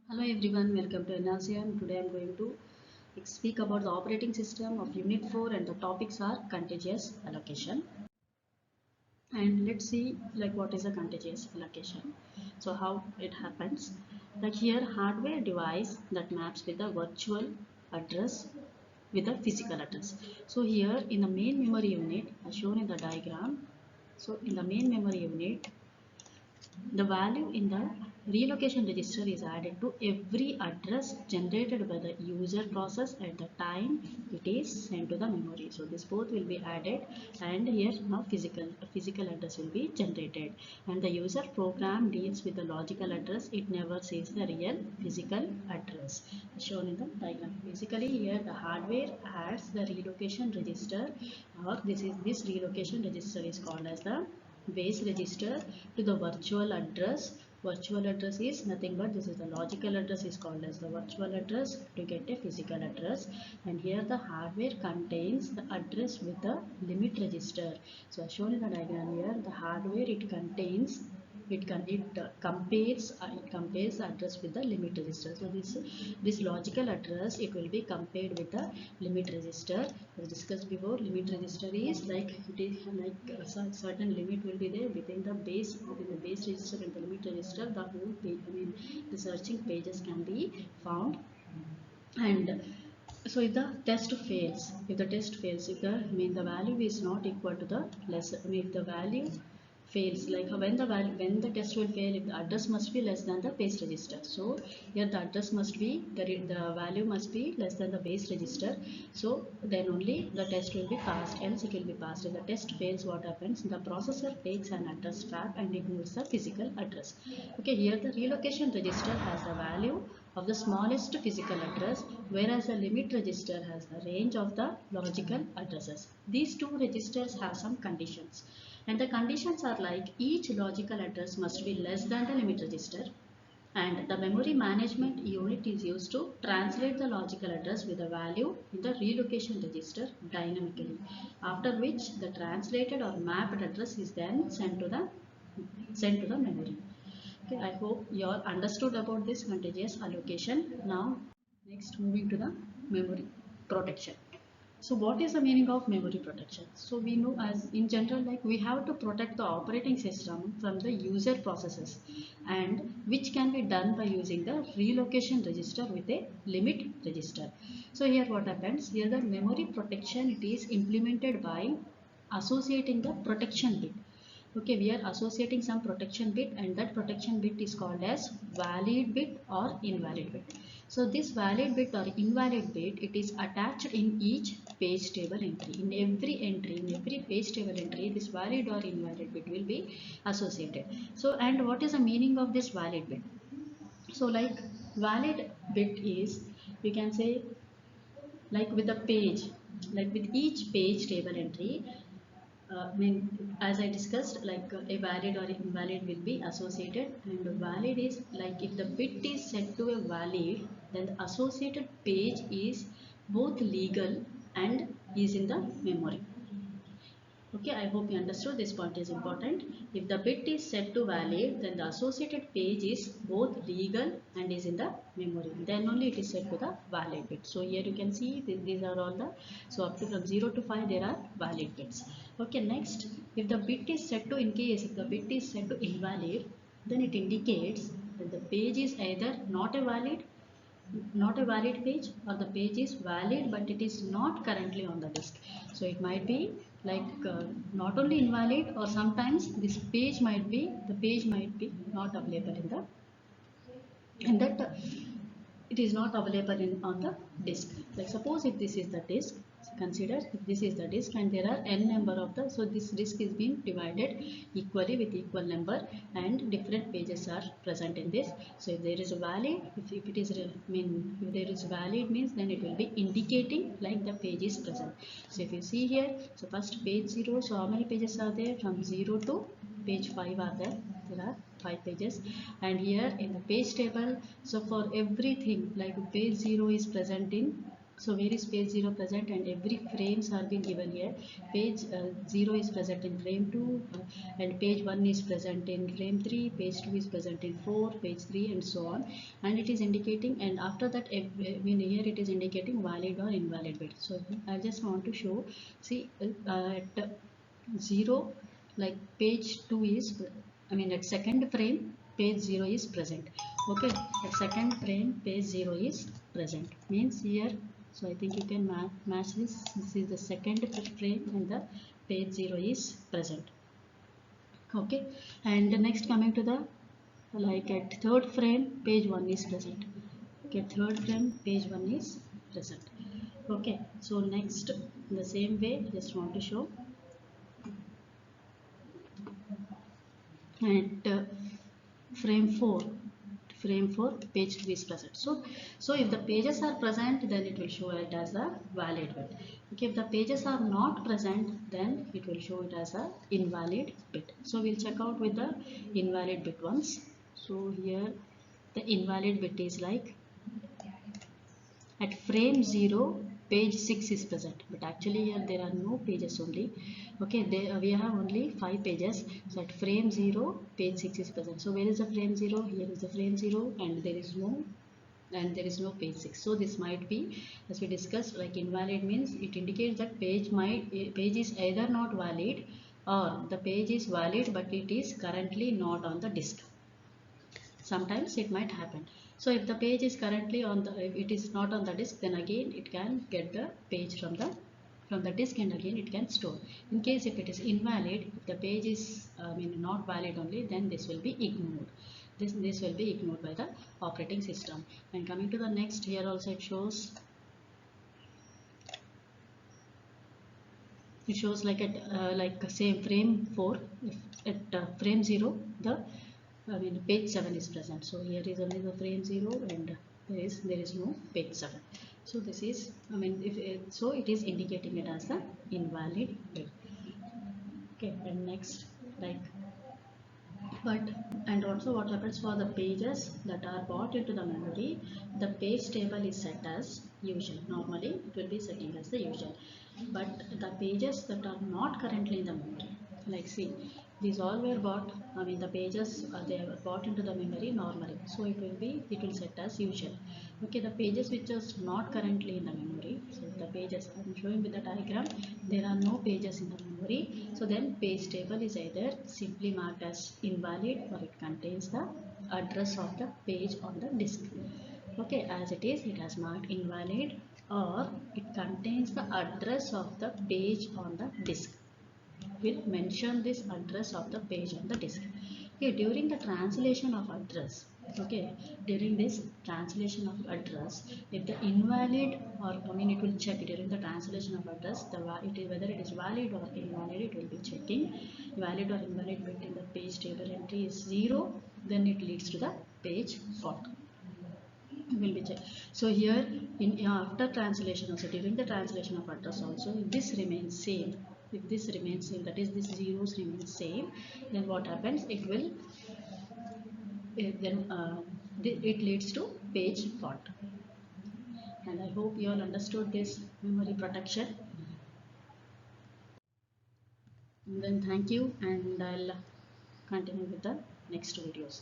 Hello everyone, welcome to Nrcm. Today I am going to speak about the operating system of Unit 4 and the topics are contiguous allocation. And let's see what is a contiguous allocation. So how it happens. Like here hardware device that maps with a virtual address with a physical address. So here in the main memory unit as shown in the diagram. So in the main memory unit the value in the relocation register is added to every address generated by the user process at the time it is sent to the memory. So this both will be added, and here now physical address will be generated, and the user program deals with the logical address. It never says the real physical address shown in the diagram. Basically here the hardware adds the relocation register, or this relocation register is called as the base register to the virtual address. Virtual address is nothing but this is the logical address is called as the virtual address to get a physical address, and here the hardware contains the address with the limit register. So as shown in the diagram here, the hardware it contains it compares the address with the limit register. So this logical address it will be compared with the limit register. As discussed before, limit register is like it is like a certain limit will be there within the base register and the limit register. The whole page, the searching pages can be found. And so if the test fails, if the value is not equal to the less, if the value fails, like when the test will fail, if the address must be less than the base register. So here the address must be the value must be less than the base register. So then only the test will be passed, else it will be passed. If the test fails, what happens? The processor takes an address trap and ignores the physical address. Okay, here the relocation register has the value of the smallest physical address, whereas the limit register has the range of the logical addresses. These two registers have some conditions, and the conditions are like each logical address must be less than the limit register, and the memory management unit is used to translate the logical address with a value in the relocation register dynamically, after which the translated or mapped address is then sent to the memory. Okay, I hope you all understood about this contiguous allocation. Now, next moving to the memory protection. So what is the meaning of memory protection? So we know as in general we have to protect the operating system from the user processes, and which can be done by using the relocation register with a limit register. So here what happens? Here the memory protection it is implemented by associating the protection bit. Okay, we are associating some protection bit, and that protection bit is called as valid bit or invalid bit. So this valid bit or invalid bit it is attached in each page table entry. In every page table entry, this valid or invalid bit will be associated. So and what is the meaning of this valid bit? So valid bit is, we can say, with the page, with each page table entry, as I discussed, a valid or invalid will be associated, and valid is like if the bit is set to a valid, then the associated page is both legal and is in the memory. Okay, I hope you understood. This point is important. If the bit is set to valid, then the associated page is both legal and is in the memory. Then only it is set to the valid bit. So here you can see these are all the, so up to from 0 to 5 there are valid bits. Okay, next, if the bit is set to, in case if the bit is set to invalid, then it indicates that the page is either not a valid page, or the page is valid but it is not currently on the disk. So it might be not only invalid, or sometimes this page might be not available in that it is not available on the disk. Like suppose if this is the disk, consider if this is the disk and there are n number of the, so this disk is being divided equally with equal number, and different pages are present in this. So if there is a valid, if it is if there is valid means then it will be indicating like the page is present. So if you see here, so first page 0, so how many pages are there? From 0 to page 5 are there are 5 pages. And here in the page table, so for everything, like page 0 is present in So where is page 0 present, and every frames are being given here. Page 0 is present in frame 2, and page 1 is present in frame 3, page 2 is present in 4, page 3, and so on. And it is indicating, and after that I mean here it is indicating valid or invalid bit. So I just want to show, see at 0, like page 2 is, I mean at second frame page 0 is present. Okay, at second frame page 0 is present, means here. So I think you can match this. This is the second frame and the page 0 is present. Okay, and next coming to the, like at third frame page 1 is present. Okay, third frame page 1 is present. Okay, so next in the same way just want to show at frame 4 page 3 is present. So if the pages are present, then it will show it as a valid bit. Okay, if the pages are not present, then it will show it as a invalid bit. So we'll check out with the invalid bit once. So here the invalid bit is like at frame 0 page 6 is present, but actually here there are no pages only. Okay, we have only 5 pages. So at frame 0 page 6 is present. So where is the frame 0? Here is the frame 0, and there is no page 6. So this might be, as we discussed, like invalid means it indicates that page is either not valid, or the page is valid but it is currently not on the disk. Sometimes it might happen. So if the page is currently on the, if it is not on the disk, then again it can get the page from the disk, and again it can store. In case if it is invalid, if the page is not valid only, then this will be ignored. This will be ignored by the operating system. And coming to the next, here also it shows like at like same frame 4, if at frame 0 the page 7 is present. So here is only the frame 0, and there is no page 7. So this is, if so it is indicating it as the invalid bit. Okay, and next, like, but and also what happens for the pages that are brought into the memory, the page table is set as usual. Normally it will be setting as the usual, but the pages that are not currently in the memory, like see, these all were brought, the pages they were brought into the memory normally, so it will set as usual. Okay, the pages which is not currently in the memory, so the pages I'm showing with the diagram, there are no pages in the memory, so then page table is either simply marked as invalid, or it contains the address of the page on the disk. Okay, as it is, it has marked invalid, or it contains the address of the page on the disk. Will mention this address of the page on the disk. Okay, during the translation of address, okay, during this translation of address, if the invalid, or it will check during the translation of address, whether it is valid or invalid, it will be checking. Valid or invalid bit in the page table entry is 0, then it leads to the page fault. Will be checked. So here in after translation also, during the translation of address also, if this remains same, that is this zeros remain same, then what happens, it will it leads to page fault. And I hope you all understood this memory protection. And then thank you, and I'll continue with the next videos.